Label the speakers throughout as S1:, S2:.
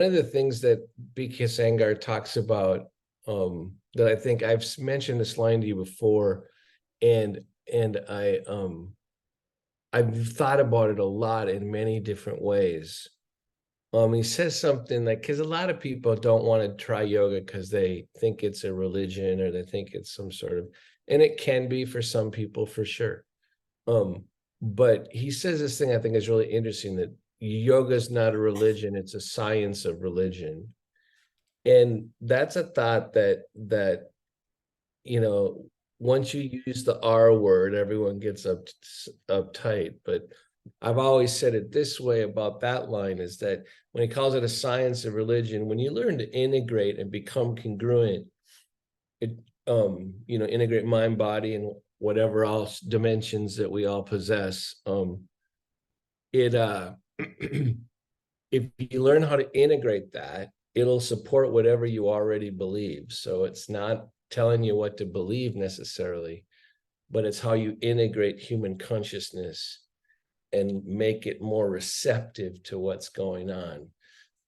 S1: of the things that B.K. Sangar talks about, that I think I've mentioned this line to you before, and I've thought about it a lot in many different ways. He says something like, because a lot of people don't want to try yoga because they think it's a religion or they think it's some sort of, and it can be for some people for sure. But he says this thing I think is really interesting, that yoga is not a religion, it's a science of religion. And that's a thought that you know, once you use the R word, everyone gets uptight. But I've always said it this way about that line, is that when he calls it a science of religion, when you learn to integrate and become congruent, it integrate mind, body, and whatever else dimensions that we all possess, it if you learn how to integrate that, it'll support whatever you already believe. So it's not telling you what to believe necessarily, but it's how you integrate human consciousness and make it more receptive to what's going on.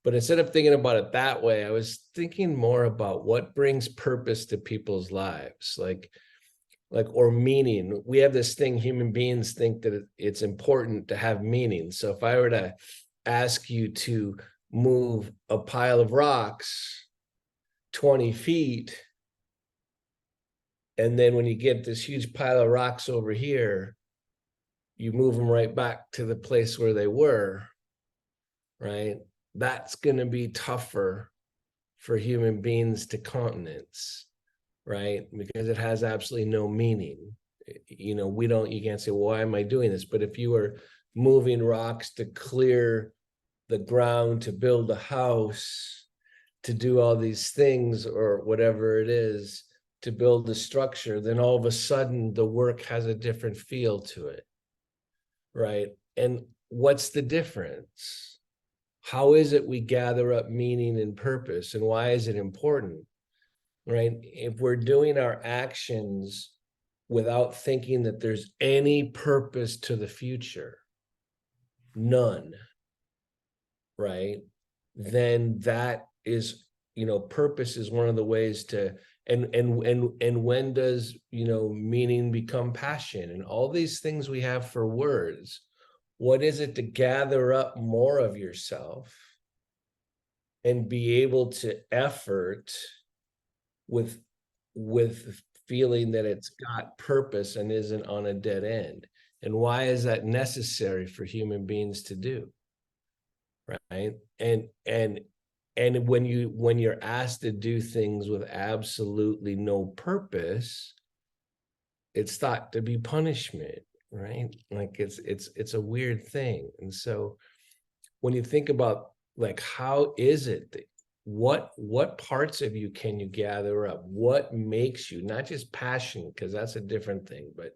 S1: But instead of thinking about it that way, I was thinking more about what brings purpose to people's lives, like or meaning. We have this thing, human beings think that it's important to have meaning. So if I were to ask you to move a pile of rocks 20 feet, and then when you get this huge pile of rocks over here, you move them right back to the place where they were, right? That's going to be tougher for human beings to countenance, right? Because it has absolutely no meaning. You can't say, why am I doing this? But if you were moving rocks to clear the ground, to build a house, to do all these things, or whatever it is, to build the structure, then all of a sudden the work has a different feel to it, right? And what's the difference? How is it we gather up meaning and purpose, and why is it important, right? If we're doing our actions without thinking that there's any purpose to the future, none, right? Then that is, purpose is one of the ways to, and when does, meaning become passion, and all these things we have for words. What is it to gather up more of yourself and be able to effort with feeling that it's got purpose and isn't on a dead end? And why is that necessary for human beings to do, right? And when you're asked to do things with absolutely no purpose, it's thought to be punishment, right? Like it's a weird thing. And so when you think about, like, how is it that, what parts of you can you gather up? What makes you, not just passion, because that's a different thing, but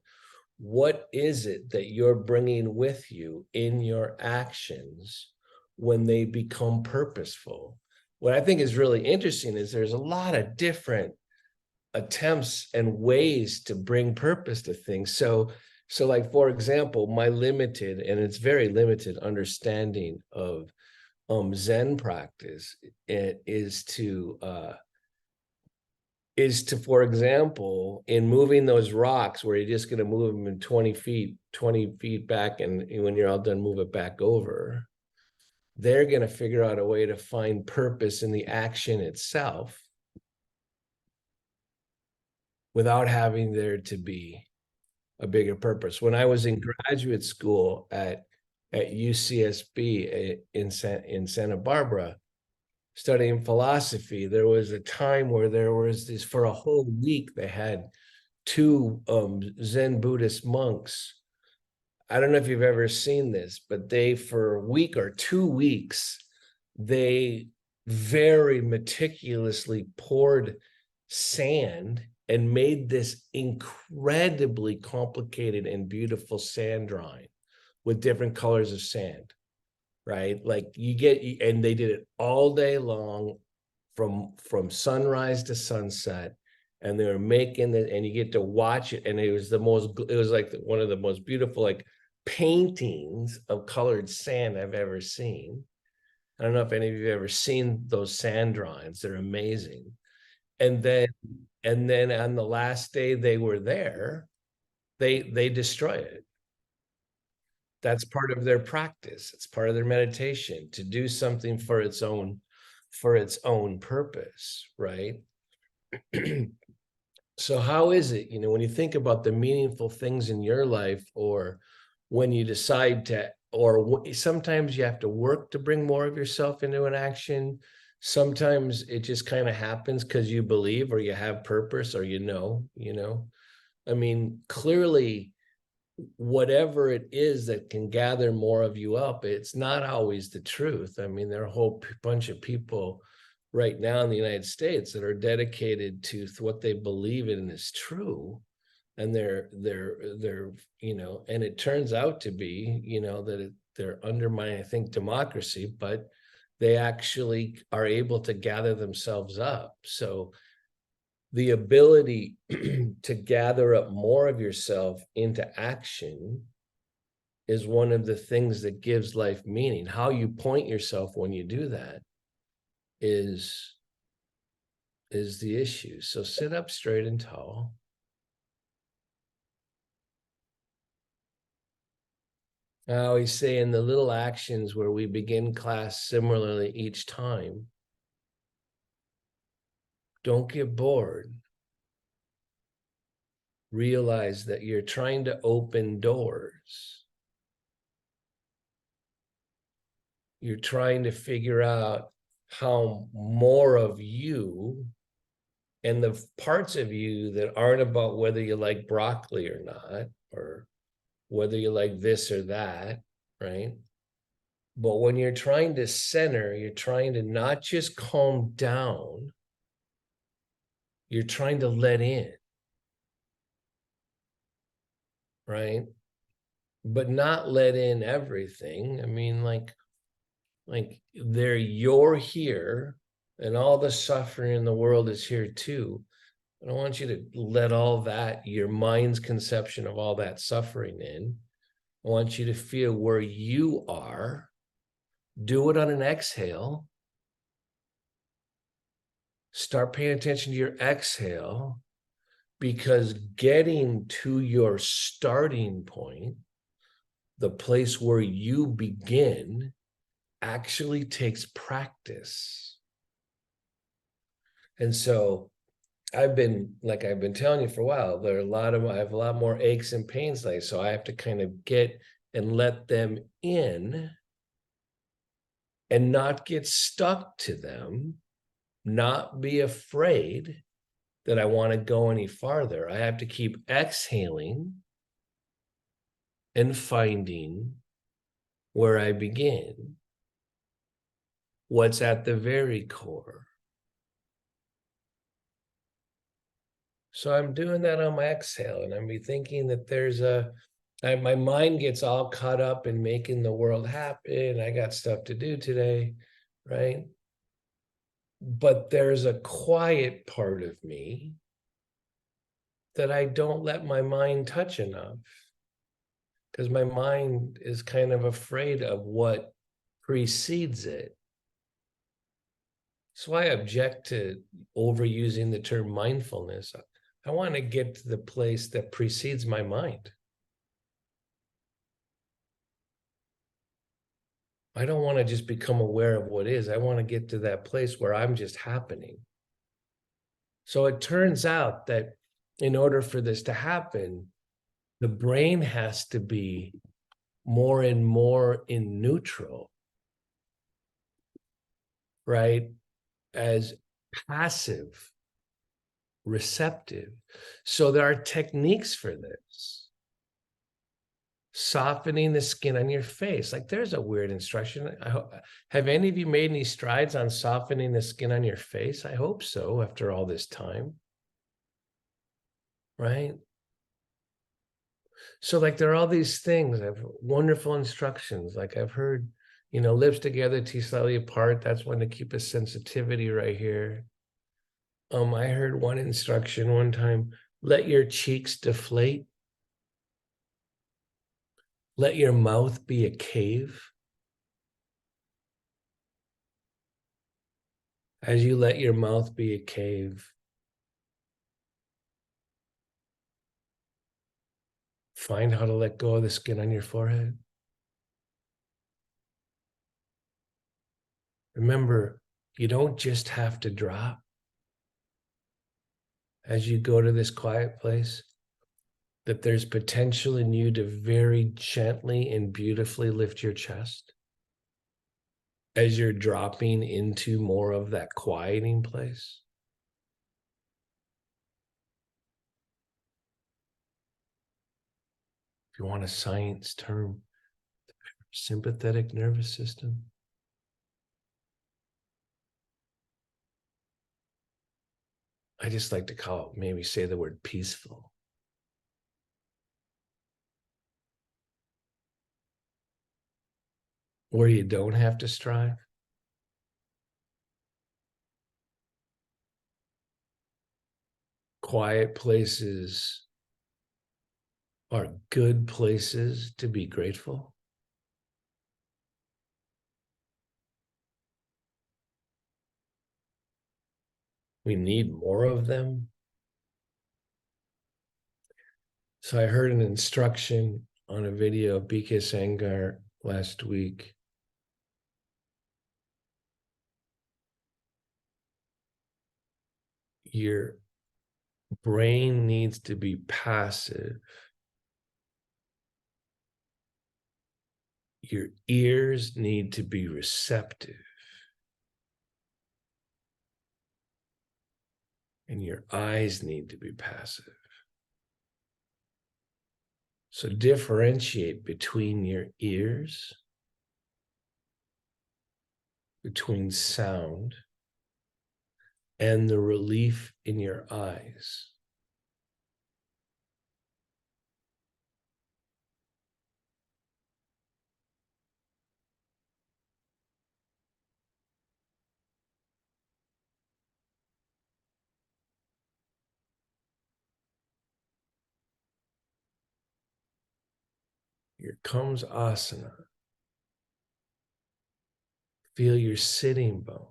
S1: what is it that you're bringing with you in your actions when they become purposeful? What I think is really interesting is there's a lot of different attempts and ways to bring purpose to things. So like, for example, my limited, and it's very limited, understanding of Zen practice is to, for example, in moving those rocks, where you're just going to move them in 20 feet back, and when you're all done, move it back over. They're going to figure out a way to find purpose in the action itself without having there to be a bigger purpose. When I was in graduate school at UCSB in Santa Barbara, studying philosophy, there was a time where there was this, for a whole week, they had two Zen Buddhist monks. I don't know if you've ever seen this, but they, for a week or 2 weeks, they very meticulously poured sand and made this incredibly complicated and beautiful sand drawing with different colors of sand, right? Like and they did it all day long, from sunrise to sunset, and they were making it, and you get to watch it, and it was like one of the most beautiful, like, paintings of colored sand I've ever seen. I don't know if any of you have ever seen those sand drawings. They're amazing. And then on the last day they were there, they destroy it. That's part of their practice. It's part of their meditation to do something for its own purpose, right? So how is it, when you think about the meaningful things in your life, or when you decide to, or sometimes you have to work to bring more of yourself into an action. Sometimes it just kind of happens because you believe, or you have purpose, or I mean, clearly, whatever it is that can gather more of you up, it's not always the truth. I mean, there are a whole bunch of people right now in the United States that are dedicated to what they believe in is true, and they're and it turns out to be that they're undermining, I think, democracy, but they actually are able to gather themselves up. So the ability to gather up more of yourself into action is one of the things that gives life meaning. How you point yourself when you do that is the issue. So sit up straight and tall. I always say, in the little actions where we begin class similarly each time, don't get bored. Realize that you're trying to open doors. You're trying to figure out how more of you, and the parts of you that aren't about whether you like broccoli or not, or whether you like this or that, right? But when you're trying to center, you're trying to not just calm down, you're trying to let in, right? But not let in everything. I mean, like you're here, and all the suffering in the world is here too. I don't want you to let all that, your mind's conception of all that suffering in. I want you to feel where you are. Do it on an exhale. Start paying attention to your exhale, because getting to your starting point, the place where you begin, actually takes practice. And so I've been telling you for a while, I have a lot more aches and pains lately, so I have to kind of get and let them in and not get stuck to them, not be afraid that I want to go any farther. I have to keep exhaling and finding where I begin, what's at the very core. So I'm doing that on my exhale, and I'm thinking that my mind gets all caught up in making the world happen. I got stuff to do today, right? But there's a quiet part of me that I don't let my mind touch enough, because my mind is kind of afraid of what precedes it. So I object to overusing the term mindfulness. I want to get to the place that precedes my mind. I don't want to just become aware of what is. I want to get to that place where I'm just happening. So it turns out that in order for this to happen, the brain has to be more and more in neutral, right? As passive, receptive. So there are techniques for this. Softening the skin on your face. Like, there's a weird instruction. Have any of you made any strides on softening the skin on your face? I hope so, after all this time. Right? So like, there are all these things. I have wonderful instructions. Like, I've heard, lips together, teeth slightly apart. That's when to keep a sensitivity right here. I heard one instruction one time: let your cheeks deflate. Let your mouth be a cave. As you let your mouth be a cave, find how to let go of the skin on your forehead. Remember, you don't just have to drop. As you go to this quiet place, that there's potential in you to very gently and beautifully lift your chest as you're dropping into more of that quieting place. If you want a science term, sympathetic nervous system. I just like to call it, maybe say the word peaceful. Where you don't have to strive. Quiet places are good places to be grateful. We need more of them. So I heard an instruction on a video of BK Sangar last week. Your brain needs to be passive. Your ears need to be receptive. And your eyes need to be passive. So differentiate between your ears, between sound, and the relief in your eyes. Here comes asana. Feel your sitting bone,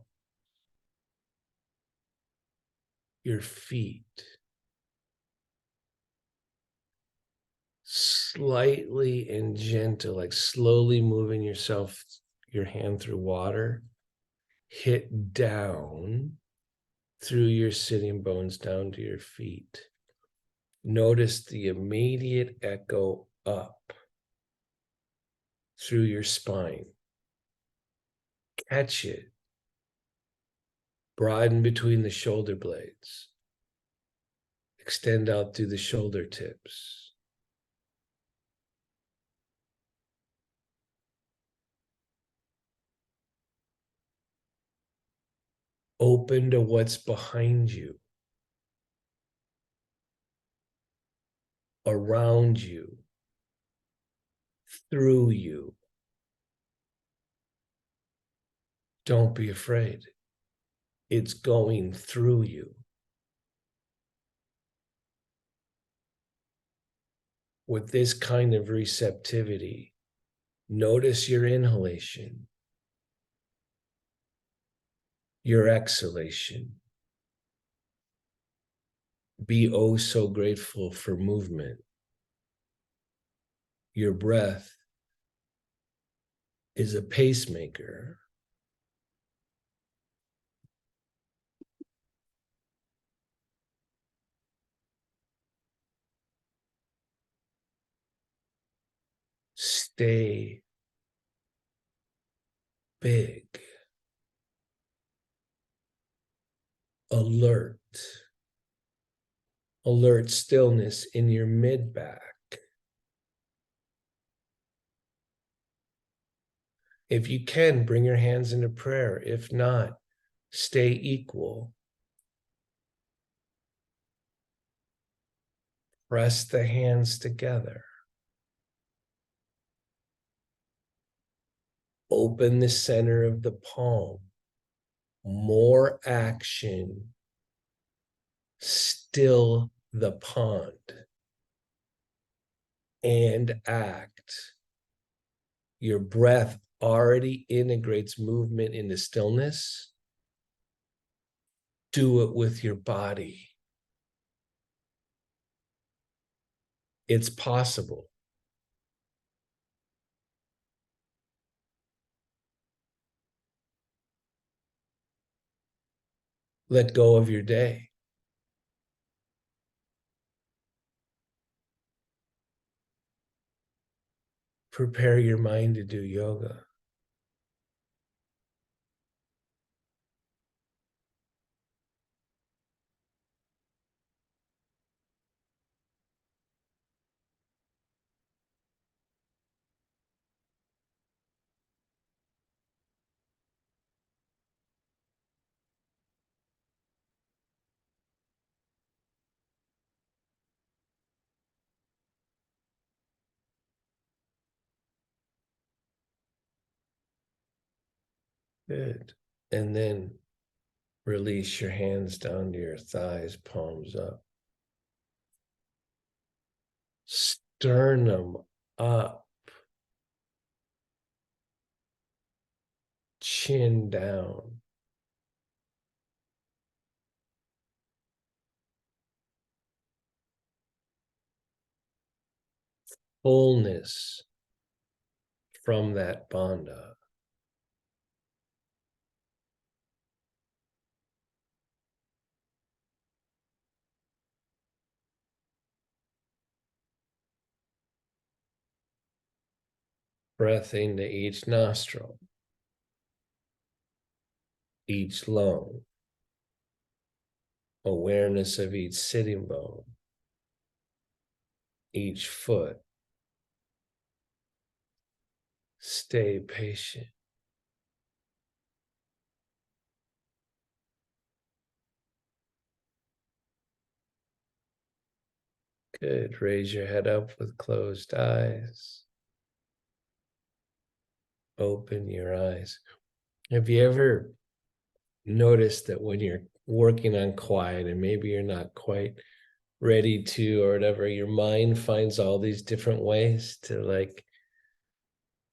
S1: your feet, slightly and gentle, like slowly moving your hand through water, hit down through your sitting bones down to your feet. Notice the immediate echo up through your spine. Catch it. Broaden between the shoulder blades. Extend out through the shoulder tips. Open to what's behind you, around you, through you. Don't be afraid. It's going through you. With this kind of receptivity, notice your inhalation, your exhalation. Be oh so grateful for movement. Your breath is a pacemaker. Stay big, alert, alert stillness in your mid-back. If you can, bring your hands into prayer. If not, stay equal. Press the hands together. Open the center of the palm. More action. Still the pond. And act. Your breath already integrates movement into stillness. do it with your body. It's possible. Let go of your day. Prepare your mind to do yoga. Good. And then release your hands down to your thighs, palms up. Sternum up. Chin down. Fullness from that bandha. Breath into each nostril, each lung, awareness of each sitting bone, each foot. Stay patient. Good. Raise your head up with closed eyes. Open your eyes. Have you ever noticed that when you're working on quiet and maybe you're not quite ready to or whatever, your mind finds all these different ways to like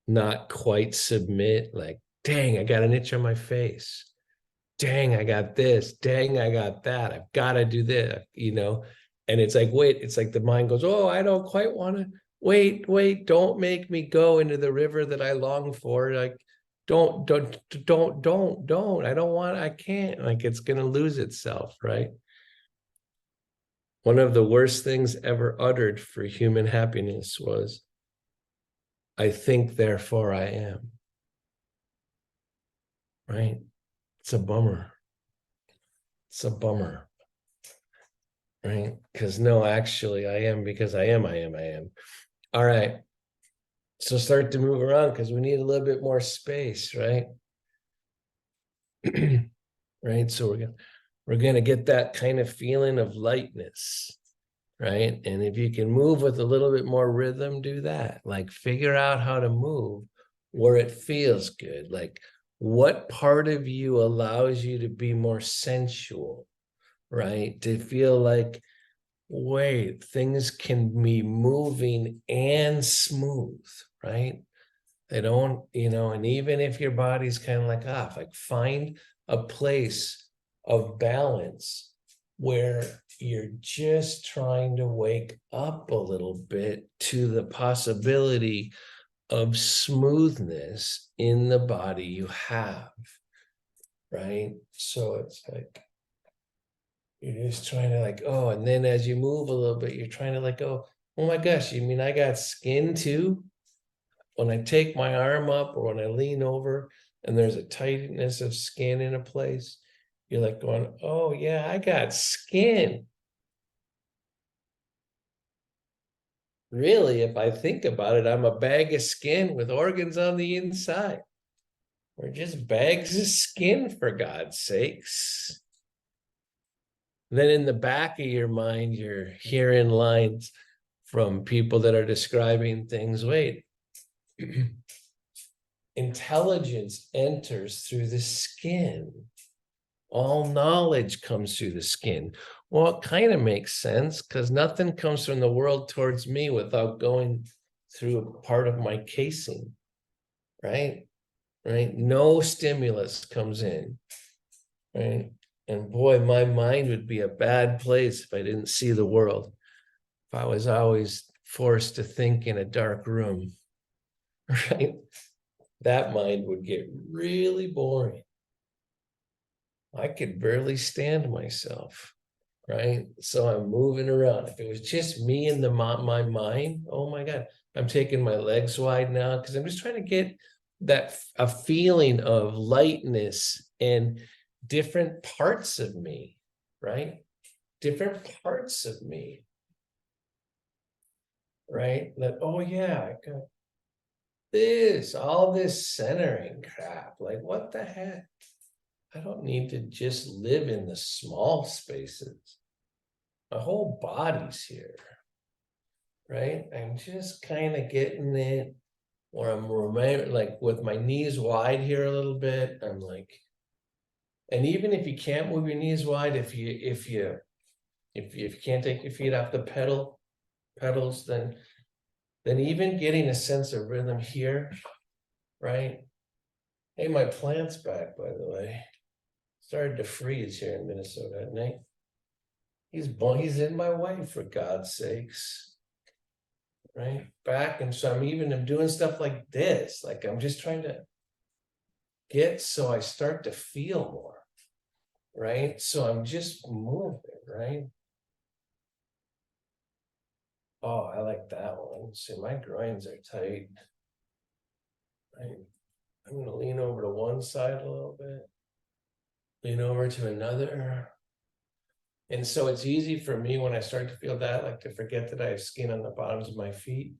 S1: not quite submit, like, dang, I got an itch on my face. Dang, I got this. Dang, I got that. I've got to do this, you know? And it's like, wait, it's like the mind goes, oh, I don't quite want to. Wait, don't make me go into the river that I long for. Like, don't. I don't want, I can't. Like, it's going to lose itself, right? One of the worst things ever uttered for human happiness was, I think, therefore I am. Right? It's a bummer. It's a bummer. Right? Because no, actually, I am because I am. All right. So start to move around because we need a little bit more space, right? Right. So we're gonna get that kind of feeling of lightness, right? And if you can move with a little bit more rhythm, do that. Like figure out how to move where it feels good. Like what part of you allows you to be more sensual, right? To feel like, wait, things can be moving and smooth, right? They don't, and even if your body's kind of like off, like find a place of balance where you're just trying to wake up a little bit to the possibility of smoothness in the body you have, right? So it's like, you're just trying to like, oh, and then as you move a little bit, you're trying to like, oh my gosh, you mean I got skin too? When I take my arm up or when I lean over and there's a tightness of skin in a place, you're like going, oh yeah, I got skin. Really, if I think about it, I'm a bag of skin with organs on the inside. We're just bags of skin, for God's sakes. Then in the back of your mind, you're hearing lines from people that are describing things. Wait, intelligence enters through the skin. All knowledge comes through the skin. Well, it kind of makes sense because nothing comes from the world towards me without going through a part of my casing, right? Right? No stimulus comes in, right? And boy, my mind would be a bad place if I didn't see the world. If I was always forced to think in a dark room, right? That mind would get really boring. I could barely stand myself, right? So I'm moving around. If it was just me and my mind, oh my God, I'm taking my legs wide now because I'm just trying to get that a feeling of lightness and different parts of me, right? Different parts of me, right? That, oh yeah, I got all this centering crap. Like, what the heck? I don't need to just live in the small spaces. My whole body's here, right? I'm just kind of getting it, or I'm like with my knees wide here a little bit. I'm like, and even if you can't move your knees wide, if you can't take your feet off the pedals, then even getting a sense of rhythm here, right? Hey, my plant's back, by the way. Started to freeze here in Minnesota at night. He's in my way, for God's sakes. Right? Back. And so I'm doing stuff like this. Like I'm just trying to get so I start to feel more. Right? So I'm just moving, right? Oh, I like that one. See, my groins are tight. Right? I'm gonna lean over to one side a little bit, lean over to another. And so it's easy for me when I start to feel that, like to forget that I have skin on the bottoms of my feet.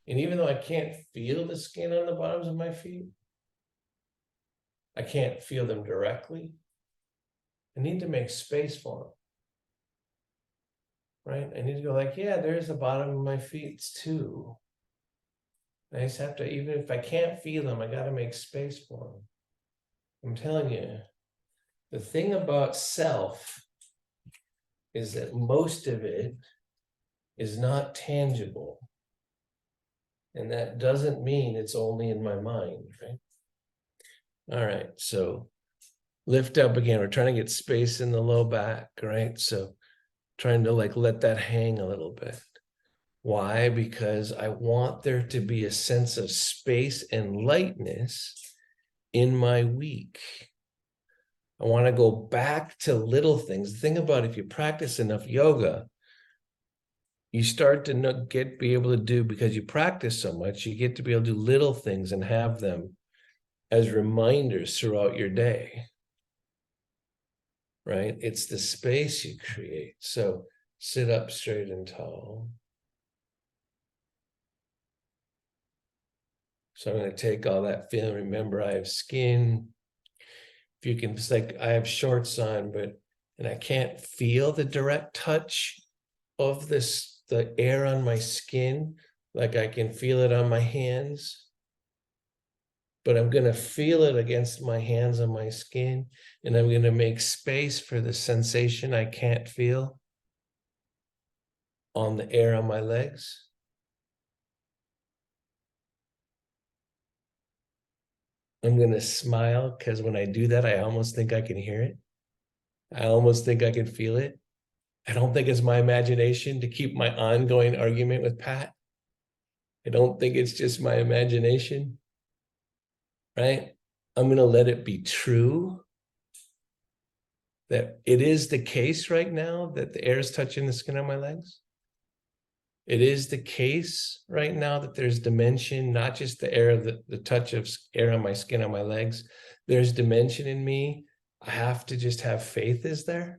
S1: And even though I can't feel the skin on the bottoms of my feet, I can't feel them directly. I need to make space for them. Right? I need to go like, yeah, there's the bottom of my feet too. I just have to, even if I can't feel them, I got to make space for them. I'm telling you, the thing about self is that most of it is not tangible. And that doesn't mean it's only in my mind, right? All right, so lift up again. We're trying to get space in the low back, right? So trying to like let that hang a little bit. Why? Because I want there to be a sense of space and lightness in my week. I want to go back to little things. The thing about if you practice enough yoga, you start to be able to do, because you practice so much, you get to be able to do little things and have them as reminders throughout your day. Right? It's the space you create. So sit up straight and tall. So I'm going to take all that feeling. Remember, I have skin. If you can, it's like I have shorts on, and I can't feel the direct touch of the air on my skin. Like I can feel it on my hands, but I'm going to feel it against my hands on my skin. And I'm going to make space for the sensation I can't feel on the air on my legs. I'm going to smile because when I do that, I almost think I can hear it. I almost think I can feel it. I don't think it's my imagination to keep my ongoing argument with Pat. I don't think it's just my imagination, right? I'm going to let it be true that it is the case right now that the air is touching the skin on my legs. It is the case right now that there's dimension, not just the air, the touch of air on my skin on my legs. There's dimension in me. I have to just have faith is there.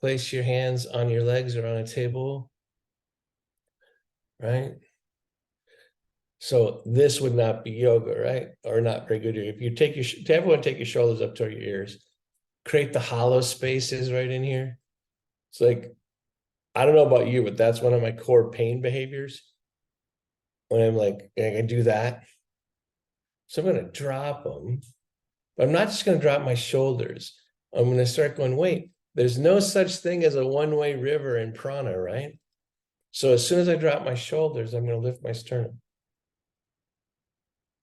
S1: Place your hands on your legs or on a table, right? So this would not be yoga, right? Or not very good. If you take everyone take your shoulders up toward your ears, create the hollow spaces right in here. It's like, I don't know about you, but that's one of my core pain behaviors. When I'm like, I can do that. So I'm going to drop them, but I'm not just going to drop my shoulders. I'm going to start going, wait, there's no such thing as a one-way river in prana, right? So as soon as I drop my shoulders, I'm going to lift my sternum.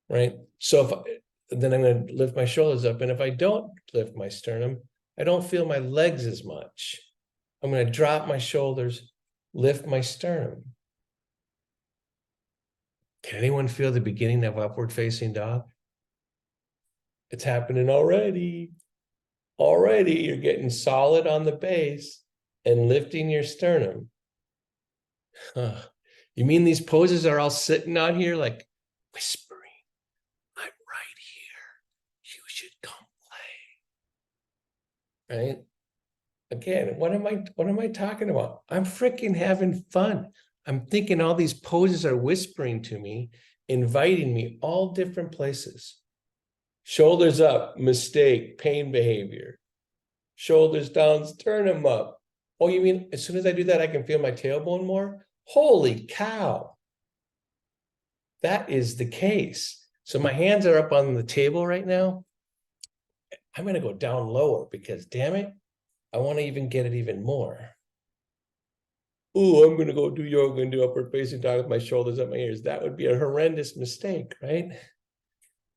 S1: right? So then I'm going to lift my shoulders up. And if I don't lift my sternum, I don't feel my legs as much. I'm going to drop my shoulders, lift my sternum. Can anyone feel the beginning of upward facing dog? It's happening already. Already you're getting solid on the base and lifting your sternum. You mean these poses are all sitting out here like whispering, I'm right here. You should come play. Right? Again, what am I talking about? I'm freaking having fun. I'm thinking all these poses are whispering to me, inviting me all different places. Shoulders up, mistake, pain behavior. Shoulders down, sternum up. Oh, you mean as soon as I do that, I can feel my tailbone more? Holy cow. That is the case. So my hands are up on the table right now. I'm going to go down lower because damn it, I want to even get it even more. Ooh, I'm going to go do yoga and do upward facing dog with my shoulders up my ears. That would be a horrendous mistake, right?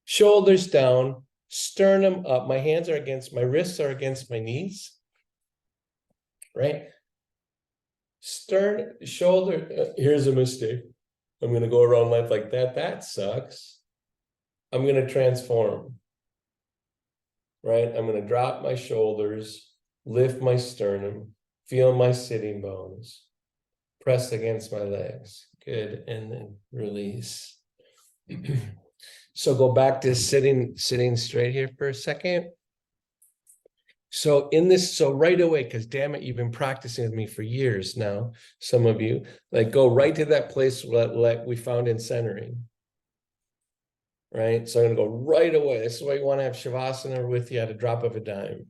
S1: Shoulders down, sternum up. My hands are against, my wrists are against my knees, right? Shoulder, here's a mistake. I'm going to go around life like that. That sucks. I'm going to transform, right? I'm going to drop my shoulders, lift my sternum, feel my sitting bones, press against my legs. Good. And then release. So go back to sitting straight here for a second. So right away, because damn it, you've been practicing with me for years now, some of you, like go right to that place like we found in centering. Right? So I'm gonna go right away. This is why you want to have Shavasana with you at a drop of a dime.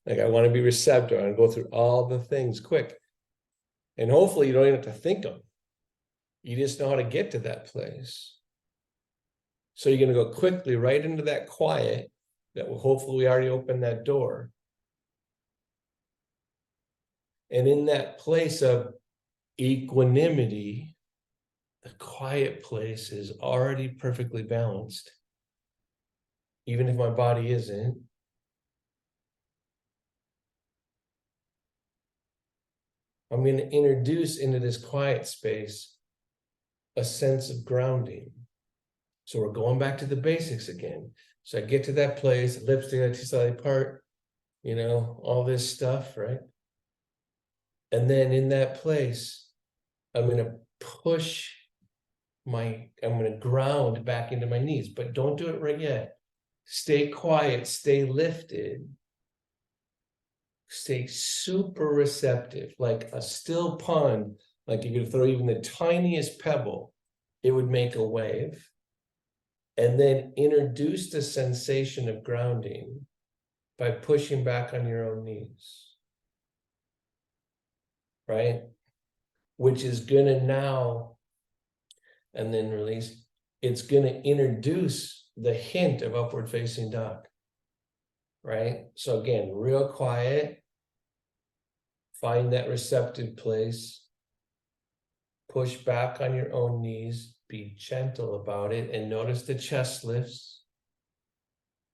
S1: Like I want to be receptive. I'm gonna go through all the things quick. And hopefully you don't even have to think them. You just know how to get to that place. So you're gonna go quickly right into that quiet that will hopefully we already opened that door. And in that place of equanimity, the quiet place is already perfectly balanced, even if my body isn't. I'm going to introduce into this quiet space a sense of grounding. So we're going back to the basics again. So I get to that place, lips together, two slightly apart, all this stuff, right? And then in that place, I'm going to I'm going to ground back into my knees, but don't do it right yet. Stay quiet, stay lifted, stay super receptive, like a still pond. Like you could throw even the tiniest pebble, it would make a wave. And then introduce the sensation of grounding by pushing back on your own knees, right? Which is gonna now, and then release, it's gonna introduce the hint of upward facing dog, right? So again, real quiet, find that receptive place, push back on your own knees, be gentle about it, and notice the chest lifts.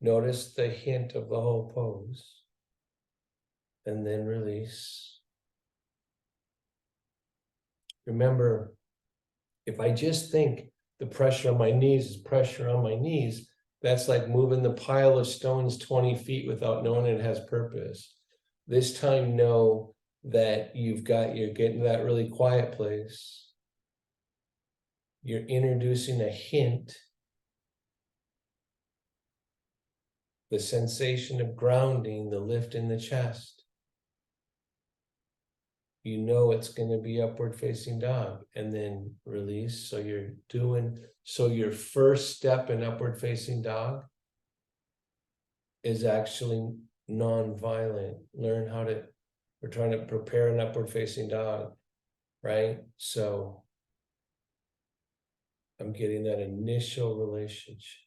S1: Notice the hint of the whole pose. And then release. Remember, if I just think the pressure on my knees is pressure on my knees, that's like moving the pile of stones 20 feet without knowing it has purpose. This time, know that you're getting to that really quiet place. You're introducing a hint, the sensation of grounding, the lift in the chest. You know it's going to be upward facing dog, and then release. So your first step in upward facing dog is actually non-violent. We're trying to prepare an upward facing dog, right? So I'm getting that initial relationship.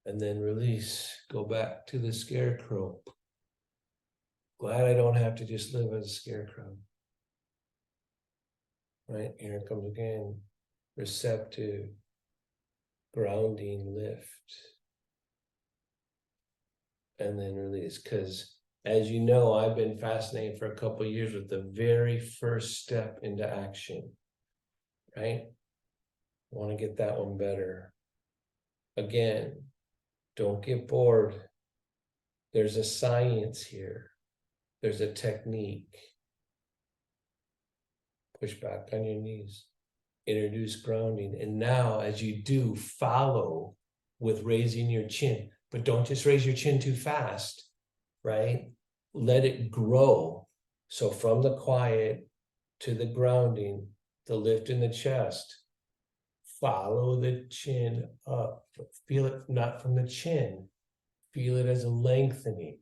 S1: And then release, go back to the scarecrow. Glad I don't have to just live as a scarecrow. Right, here it comes again. Receptive. grounding, lift, and then release. Because as you know, I've been fascinated for a couple of years with the very first step into action, right? I want to get that one better. Again, don't get bored. There's a science here. There's a technique. Push back on your knees. Introduce grounding. And now, as you do, follow with raising your chin. But don't just raise your chin too fast, right? Let it grow. So from the quiet to the grounding, the lift in the chest, follow the chin up. Feel it not from the chin. Feel it as a lengthening,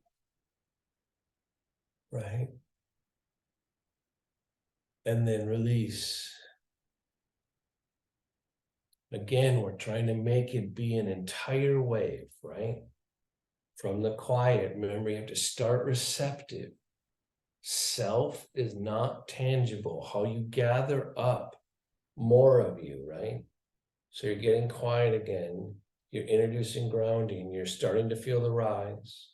S1: right? And then release. Again, we're trying to make it be an entire wave, right? From the quiet, remember, you have to start receptive. Self is not tangible. How you gather up more of you, right? So you're getting quiet again. You're introducing grounding. You're starting to feel the rise.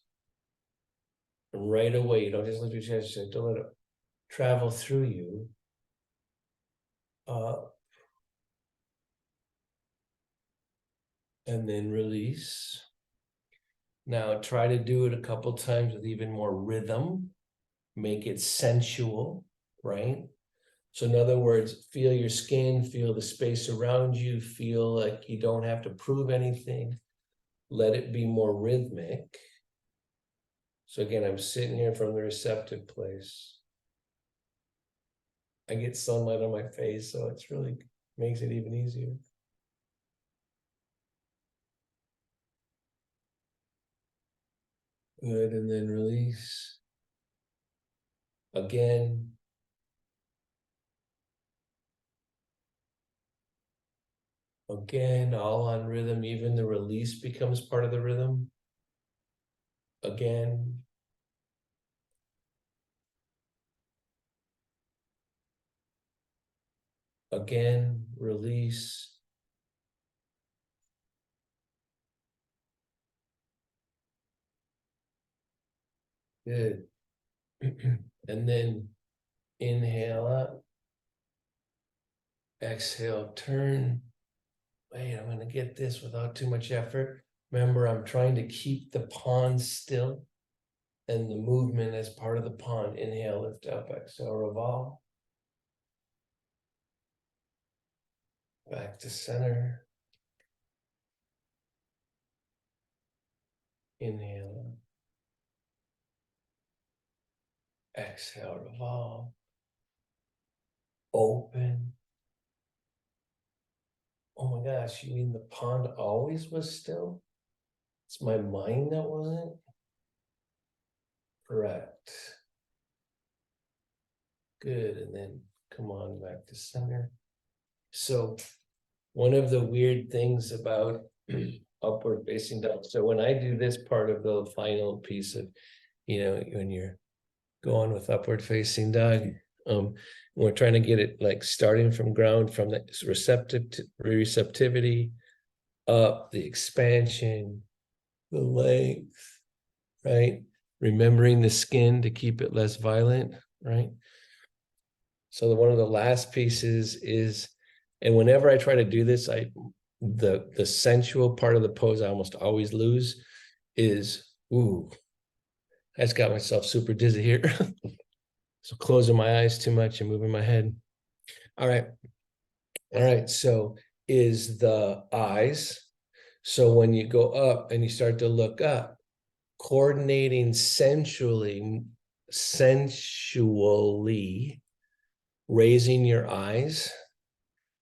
S1: And right away, you don't just lift your chest, you don't let it travel through you. And then release. Now try to do it a couple times with even more rhythm. Make it sensual, right? So in other words, feel your skin, feel the space around you, feel like you don't have to prove anything. Let it be more rhythmic. So again, I'm sitting here from the receptive place. I get sunlight on my face, so it's really makes it even easier. Good, and then release. Again. Again, all on rhythm. Even the release becomes part of the rhythm. Again. Again, release. Good. And then inhale up. Exhale, turn. Wait, I'm going to get this without too much effort. Remember, I'm trying to keep the pond still and the movement as part of the pond. Inhale, lift up, exhale, revolve. Back to center. Inhale. Exhale, revolve. Open. Oh my gosh, you mean the pond always was still? It's my mind that wasn't? Correct. Good, and then come on back to center. So one of the weird things about upward facing dog, so when I do this part of the final piece of, when you're going with upward facing dog, we're trying to get it like starting from ground, from the receptivity up, the expansion, the length, right? Remembering the skin to keep it less violent, right? So one of the last pieces is, and whenever I try to do this, the sensual part of the pose I almost always lose is, ooh, I just got myself super dizzy here. So closing my eyes too much and moving my head. All right. So is the eyes. So when you go up and you start to look up, coordinating sensually, raising your eyes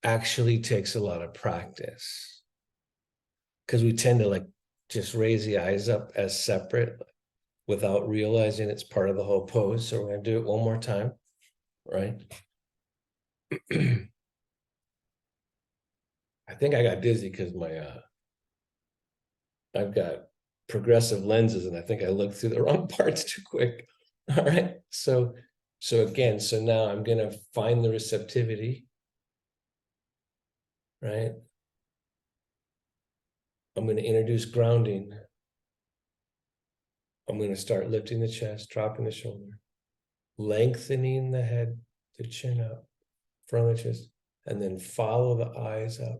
S1: actually takes a lot of practice, because we tend to like just raise the eyes up as separate without realizing it's part of the whole pose. So we're going to do it one more time, right? I think I got dizzy because I've got progressive lenses and I think I looked through the wrong parts too quick. All right. So again, so now I'm going to find the receptivity, right? I'm going to introduce grounding. I'm going to start lifting the chest, dropping the shoulder, lengthening the head, the chin up, front of the chest, and then follow the eyes up.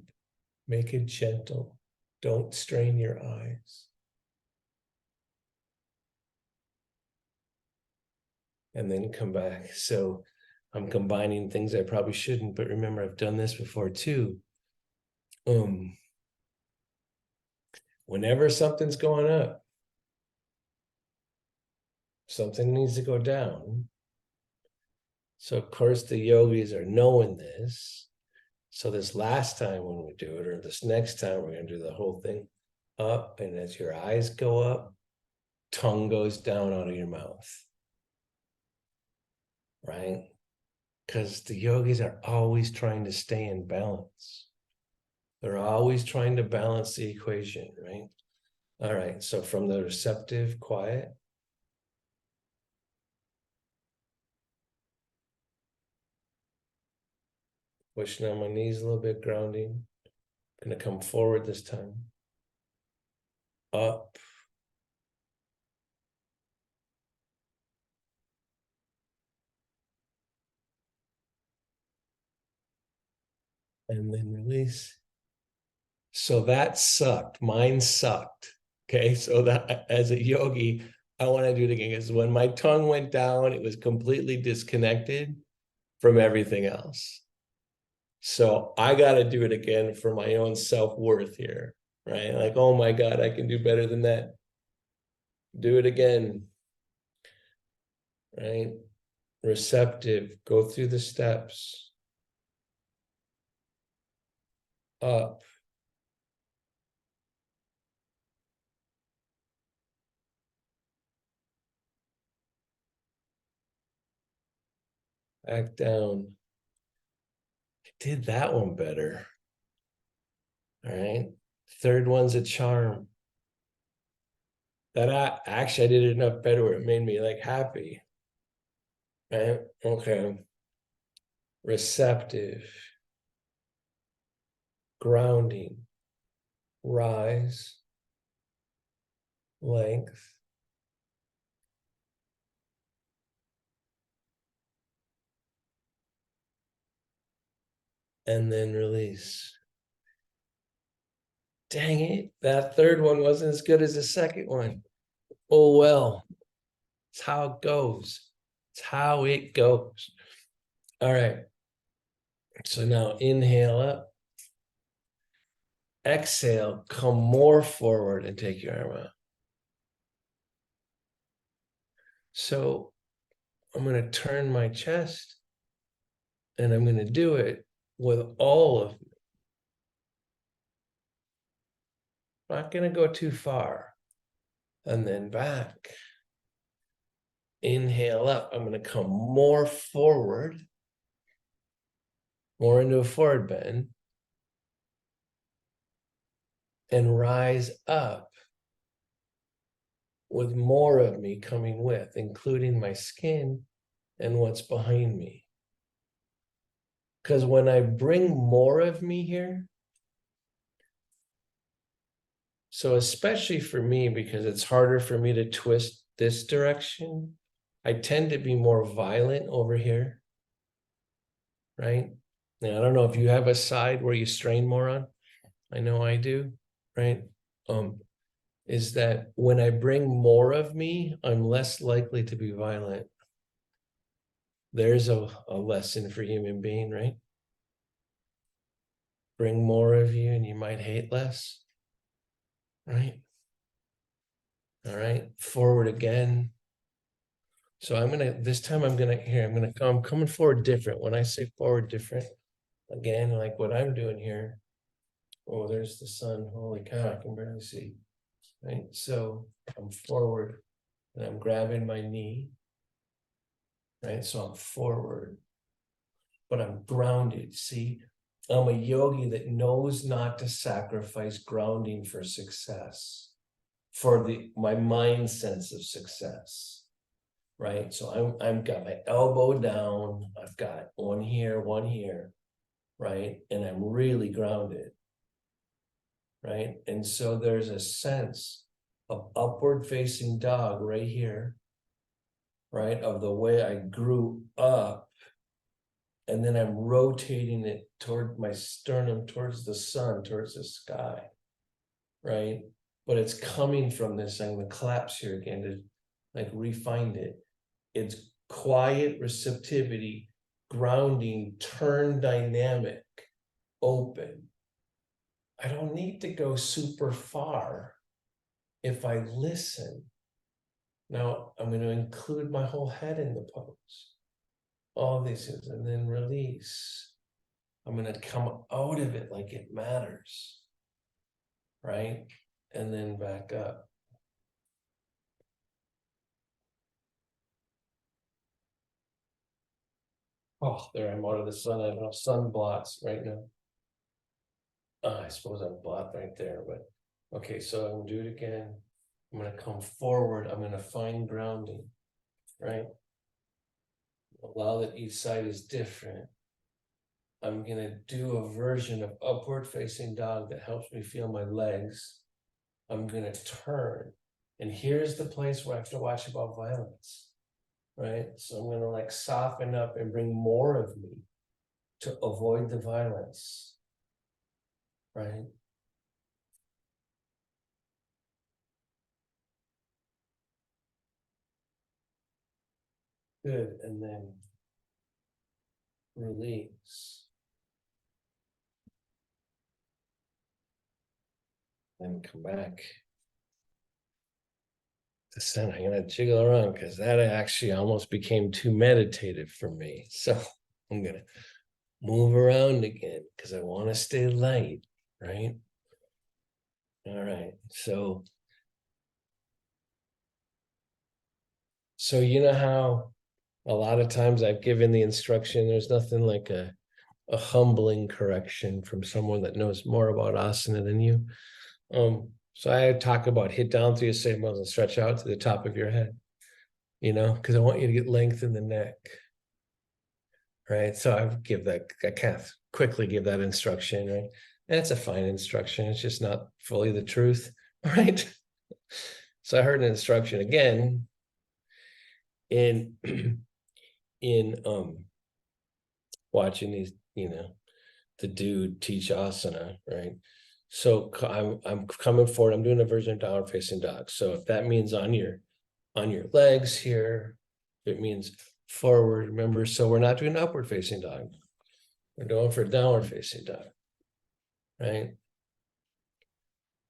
S1: Make it gentle. Don't strain your eyes. And then come back. So I'm combining things I probably shouldn't, but remember, I've done this before too. Whenever something's going up, something needs to go down. So of course the yogis are knowing this. So this last time when we do it, or this next time, we're going to do the whole thing up. And as your eyes go up, tongue goes down out of your mouth. Right? Because the yogis are always trying to stay in balance. They're always trying to balance the equation, right? All right, so from the receptive, quiet. Pushing on my knees a little bit, grounding. Gonna come forward this time. Up. And then release. So that sucked. Mine sucked. Okay, so that as a yogi, I want to do it again because when my tongue went down, it was completely disconnected from everything else. So I got to do it again for my own self-worth here, right? Like, oh my God, I can do better than that. Do it again, right? Receptive, go through the steps. Up. Back down. I did that one better. All right. Third one's a charm. That I did it enough better where it made me like happy. Right? Okay. Receptive. Grounding. Rise. Length. And then release. Dang it. That third one wasn't as good as the second one. Oh, well. It's how it goes. It's how it goes. All right. So now inhale up. Exhale, come more forward and take your arm out. So I'm going to turn my chest and I'm going to do it with all of me. Not going to go too far. And then back. Inhale up. I'm going to come more forward, more into a forward bend, and rise up with more of me coming with, including my skin and what's behind me. Because when I bring more of me here, so especially for me, because it's harder for me to twist this direction, I tend to be more violent over here, right? Now, I don't know if you have a side where you strain more on. I know I do, right? Is that when I bring more of me, I'm less likely to be violent. There's a lesson for human being, right? Bring more of you and you might hate less, right? All right, forward again. So this time I'm coming forward different. When I say forward different, again, like what I'm doing here. Oh, there's the sun. Holy cow, I can barely see. Right, so I'm forward and I'm grabbing my knee. Right, so I'm forward, but I'm grounded. See, I'm a yogi that knows not to sacrifice grounding for success, for my mind sense of success. Right, so I'm got my elbow down. I've got one here, right, and I'm really grounded. right? And so there's a sense of upward facing dog right here, right? Of the way I grew up. And then I'm rotating it toward my sternum, towards the sun, towards the sky, right? But it's coming from this. I'm going to collapse here again to like refine it. It's quiet receptivity, grounding, turn dynamic, open. I don't need to go super far if I listen. Now I'm going to include my whole head in the pose. All these things, and then release. I'm going to come out of it like it matters, right? And then back up. Oh, there, I'm out of the sun. I have no sun blots right now. I suppose I'm blocked right there, but okay, so I'm gonna do it again. I'm gonna come forward. I'm gonna find grounding, right? Allow that each side is different. I'm gonna do a version of upward facing dog that helps me feel my legs. I'm gonna turn. And here's the place where I have to watch about violence, right? So I'm gonna like soften up and bring more of me to avoid the violence, right? Good, and then release. Then come back to center. I'm gonna jiggle around because that actually almost became too meditative for me. So I'm gonna move around again because I want to stay light, right? All right. So you know how a lot of times I've given the instruction, there's nothing like a humbling correction from someone that knows more about asana than you. So I talk about hit down through your sacrum and stretch out to the top of your head, because I want you to get length in the neck. Right. So I kind of quickly give that instruction, right? And it's a fine instruction. It's just not fully the truth. Right. So I heard an instruction again in in watching these, the dude teach asana, right? So I'm coming forward. I'm doing a version of downward facing dog. So if that means on your legs here, it means forward. Remember, so we're not doing upward facing dog. We're going for downward facing dog, right?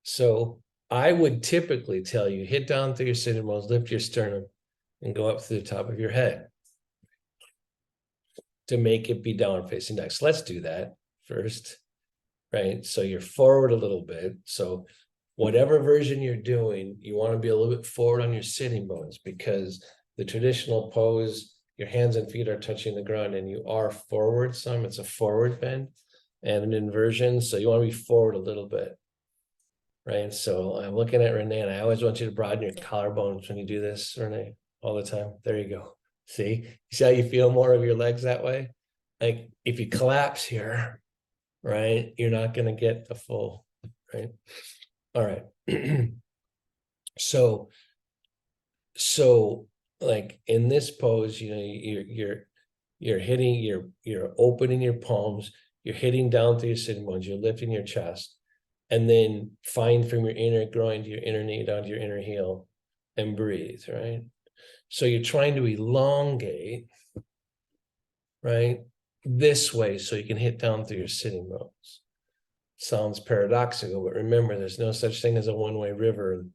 S1: So I would typically tell you hit down through your sitting bones, lift your sternum, and go up through the top of your head to make it be downward facing dog. So let's do that first, right? So you're forward a little bit. So whatever version you're doing, you want to be a little bit forward on your sitting bones because the traditional pose, your hands and feet are touching the ground and you are forward some. It's a forward bend and an inversion. So you want to be forward a little bit, right? So I'm looking at Renee and I always want you to broaden your collarbones when you do this, Renee, all the time. There you go. See how you feel more of your legs that way? Like if you collapse here, right, you're not going to get the full, right? All right. So like in this pose, you're hitting, you're opening your palms, you're hitting down through your sitting bones, you're lifting your chest, and then find from your inner groin to your inner knee down to your inner heel and breathe, right? So you're trying to elongate, right, this way so you can hit down through your sitting bones. Sounds paradoxical, but remember, there's no such thing as a one-way river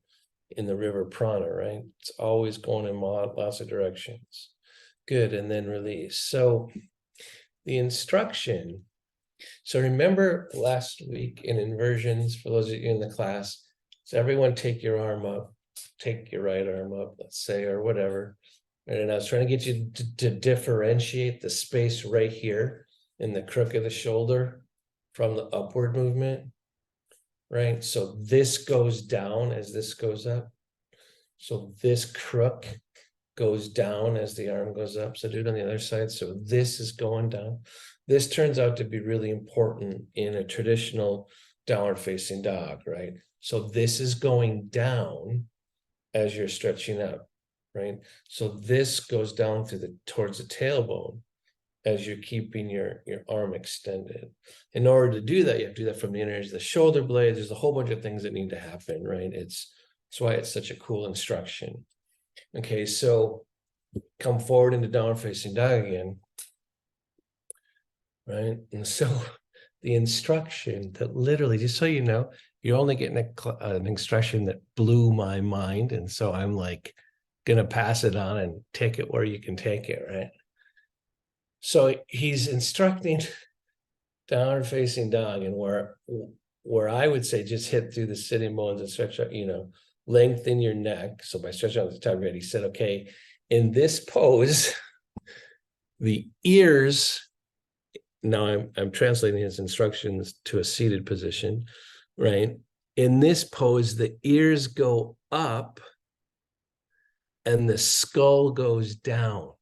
S1: in the river prana, right? It's always going in lots of directions. Good, and then release. So the instruction, so remember last week in inversions, for those of you in the class, so everyone take your arm up, take your right arm up, let's say, or whatever. And I was trying to get you to differentiate the space right here in the crook of the shoulder from the upward movement, right? So this goes down as this goes up. So this crook goes down as the arm goes up. So do it on the other side. So this is going down. This turns out to be really important in a traditional downward facing dog, right? So this is going down as you're stretching up, right? So this goes down towards the tailbone as you're keeping your arm extended. In order to do that, you have to do that from the inner edge of the shoulder blade. There's a whole bunch of things that need to happen, right? That's why it's such a cool instruction. Okay, so come forward into downward facing dog again, right? And so the instruction that literally, just so you know, you're only getting an instruction that blew my mind. And so I'm like, gonna pass it on and take it where you can take it, right? So he's instructing downward facing dog, and where I would say just hit through the sitting bones and stretch out, lengthen your neck. So by stretching out the top of your head, he said, okay, in this pose, the ears, now I'm translating his instructions to a seated position, right? In this pose, the ears go up and the skull goes down.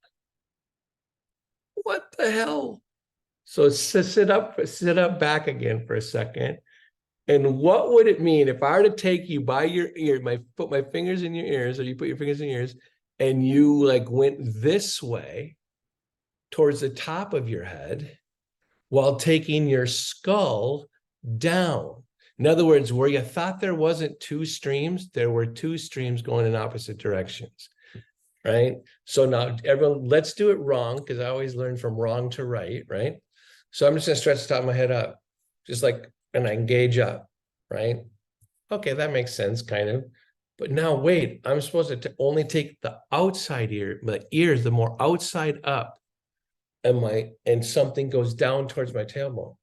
S1: What the hell? So sit up back again for a second. And what would it mean if I were to take you by your ear, put my fingers in your ears, or you put your fingers in your ears, and you like went this way towards the top of your head while taking your skull down? In other words, where you thought there wasn't two streams, there were two streams going in opposite directions, right? So now everyone, let's do it wrong, because I always learn from wrong to right, right? So I'm just gonna stretch the top of my head up, just like, and I engage up, right? Okay, that makes sense, kind of. But now wait, I'm supposed to only take the outside ear, my ears, the more outside up, and something goes down towards my tailbone.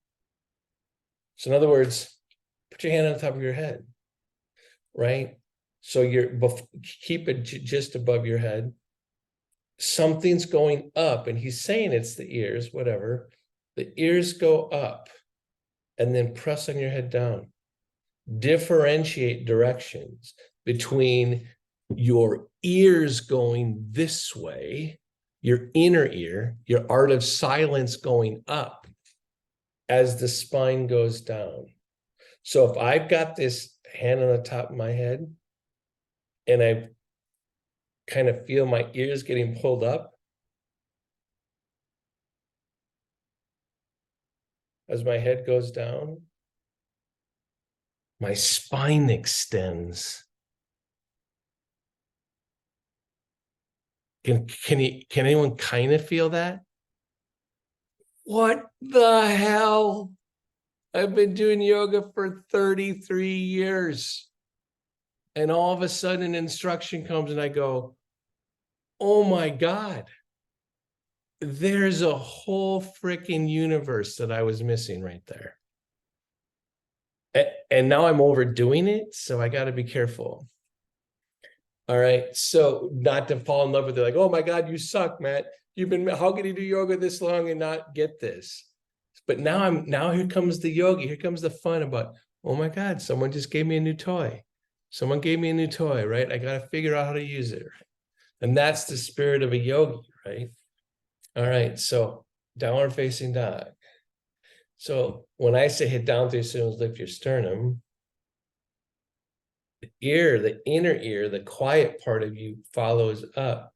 S1: So in other words, put your hand on the top of your head, right? So keep it just above your head. Something's going up, and he's saying it's the ears, whatever. The ears go up, and then press on your head down. Differentiate directions between your ears going this way, your inner ear, your art of silence going up as the spine goes down. So if I've got this hand on the top of my head and I kind of feel my ears getting pulled up as my head goes down, my spine extends. Can anyone kind of feel that? What the hell? I've been doing yoga for 33 years. And all of a sudden an instruction comes and I go, oh my God, there's a whole freaking universe that I was missing right there. And now I'm overdoing it, so I got to be careful. All right, so not to fall in love with it, like, oh my God, you suck, Matt. How can you do yoga this long and not get this? But now here comes the yogi, here comes the fun about, oh my God, someone just gave me a new toy. Someone gave me a new toy, right? I got to figure out how to use it. And that's the spirit of a yogi, right? All right, so downward facing dog. So when I say hit down through your sternum, lift your sternum, the inner ear, the quiet part of you follows up,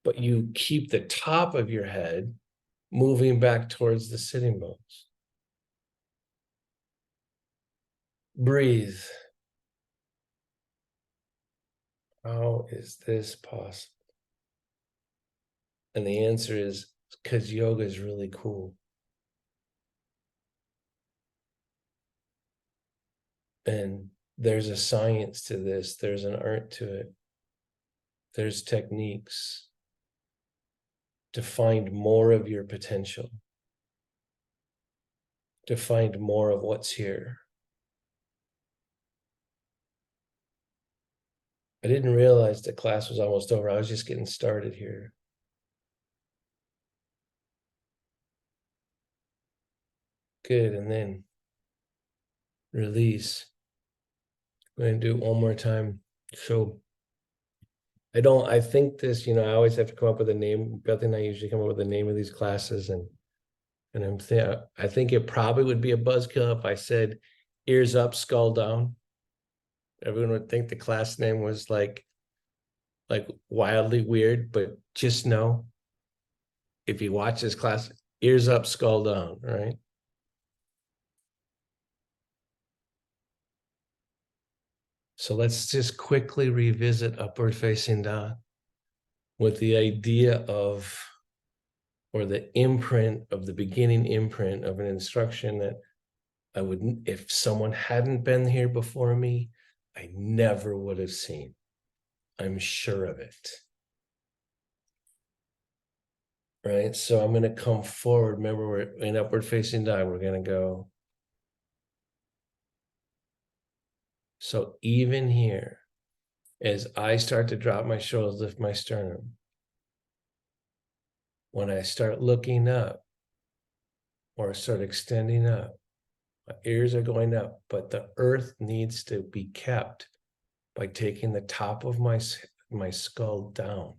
S1: but you keep the top of your head moving back towards the sitting bones. Breathe. How is this possible? And the answer is because yoga is really cool. And there's a science to this. There's an art to it. There's techniques to find more of your potential, to find more of what's here. I didn't realize the class was almost over. I was just getting started here. Good, and then release. I'm going to do it one more time. So I think this, I always have to come up with a name. Beth and I usually come up with the name of these classes, and I think it probably would be a buzzkill if I said ears up, skull down. Everyone would think the class name was like wildly weird, but just know if you watch this class, ears up, skull down, right? So let's just quickly revisit upward facing dog with the idea of, or the imprint of the beginning imprint of an instruction that I wouldn't, if someone hadn't been here before me, I never would have seen. I'm sure of it. Right? So I'm going to come forward. Remember, we're in upward facing dog. We're going to go. So even here, as I start to drop my shoulders, lift my sternum, when I start looking up or start extending up, my ears are going up, but the earth needs to be kept by taking the top of my skull down.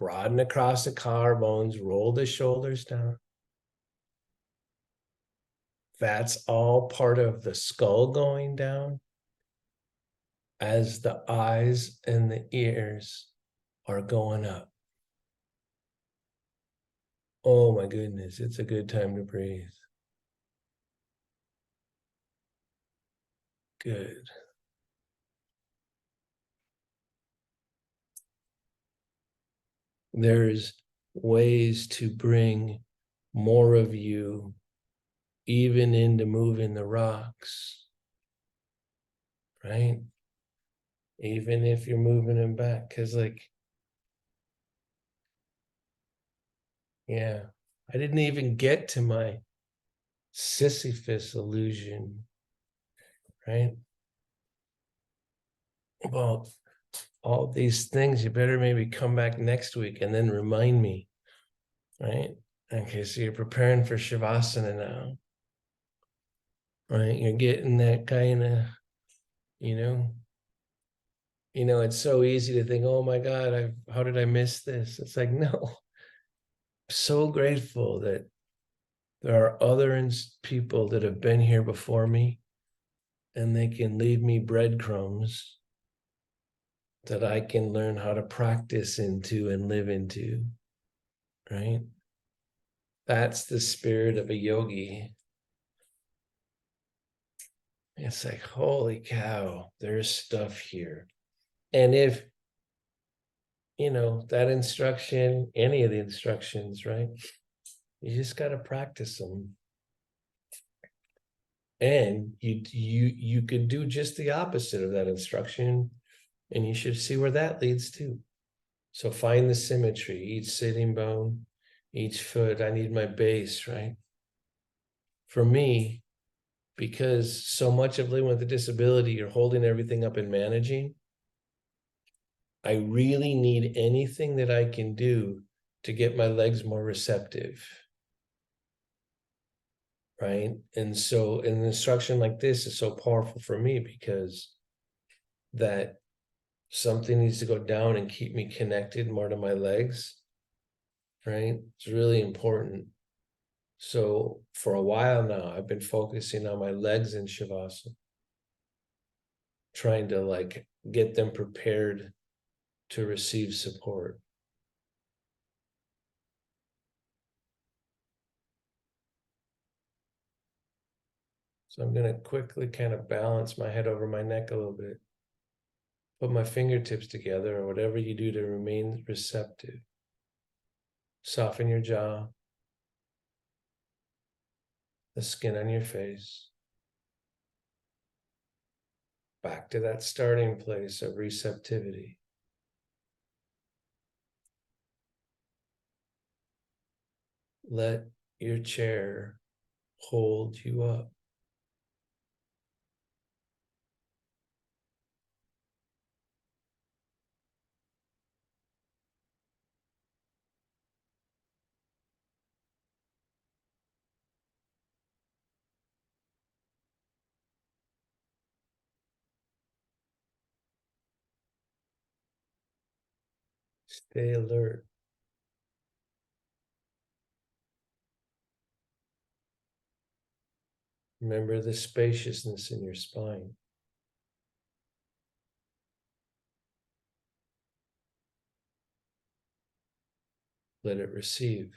S1: Broaden across the collarbones, roll the shoulders down. That's all part of the skull going down as the eyes and the ears are going up. Oh my goodness, it's a good time to breathe. Good. There's ways to bring more of you even into moving the rocks, right? Even if you're moving them back, because yeah, I didn't even get to my Sisyphus illusion, right? About all these things. You better maybe come back next week and then remind me, right? Okay, so you're preparing for Shavasana now, right? You're getting that kind of, you know, it's so easy to think, oh my God, how did I miss this? It's like, no, I'm so grateful that there are other people that have been here before me and they can leave me breadcrumbs that I can learn how to practice into and live into, right? That's the spirit of a yogi. It's like, holy cow, there's stuff here. And if, that instruction, any of the instructions, right? You just got to practice them. And you could do just the opposite of that instruction, and you should see where that leads to. So find the symmetry, each sitting bone, each foot. I need my base, right? For me, because so much of living with a disability, you're holding everything up and managing. I really need anything that I can do to get my legs more receptive, right? And so an instruction like this is so powerful for me because that something needs to go down and keep me connected more to my legs, right? It's really important. So for a while now, I've been focusing on my legs in Shavasana, trying to get them prepared to receive support. So I'm going to quickly kind of balance my head over my neck a little bit. Put my fingertips together or whatever you do to remain receptive. Soften your jaw, the skin on your face. Back to that starting place of receptivity. Let your chair hold you up. Stay alert. Remember the spaciousness in your spine. Let it receive.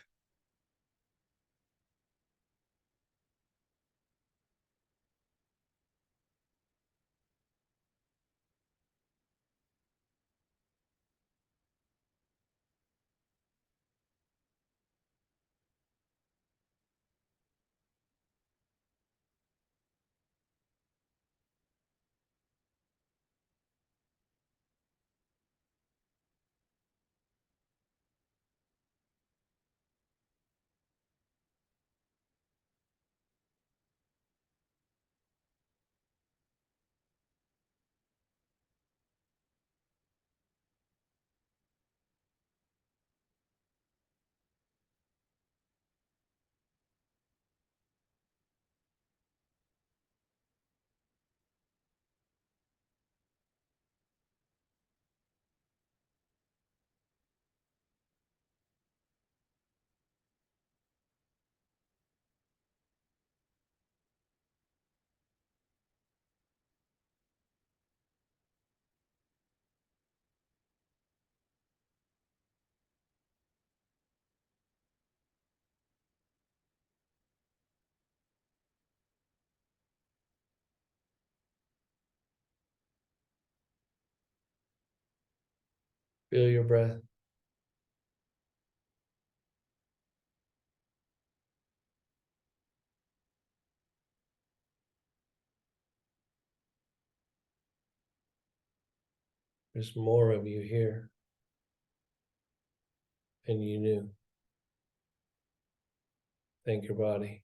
S1: Feel your breath. There's more of you here than you knew. Thank your body.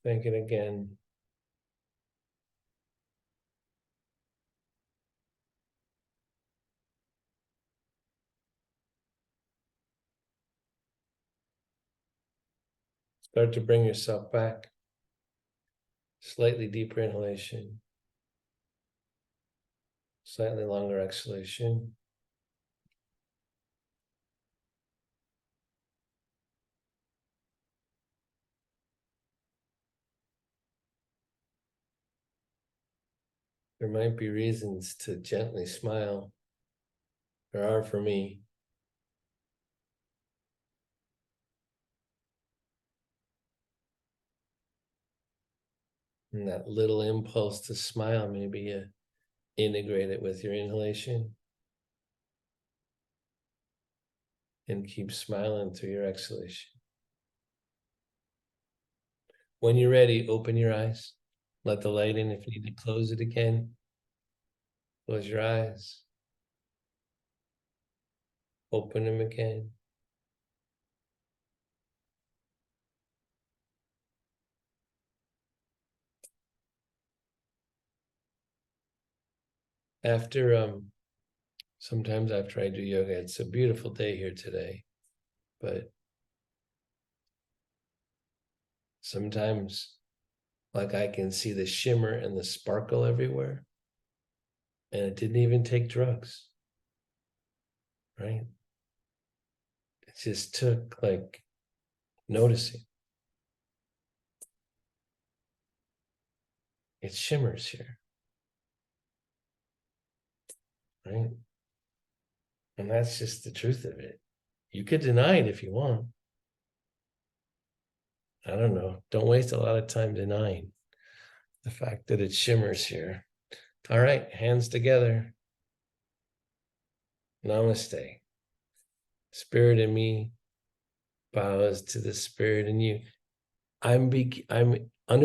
S1: Thank it again. Start to bring yourself back. Slightly deeper inhalation. Slightly longer exhalation. There might be reasons to gently smile. There are for me. And that little impulse to smile, maybe you integrate it with your inhalation. And keep smiling through your exhalation. When you're ready, open your eyes. Let the light in. If you need to close it again, close your eyes. Open them again. Sometimes after I do yoga, it's a beautiful day here today, but sometimes like I can see the shimmer and the sparkle everywhere, and it didn't even take drugs, right? It just took like noticing. It shimmers here, right? And that's just the truth of it. You could deny it if you want. I don't know. Don't waste a lot of time denying the fact that it shimmers here. All right, hands together. Namaste. Spirit in me bows to the spirit in you. I'm under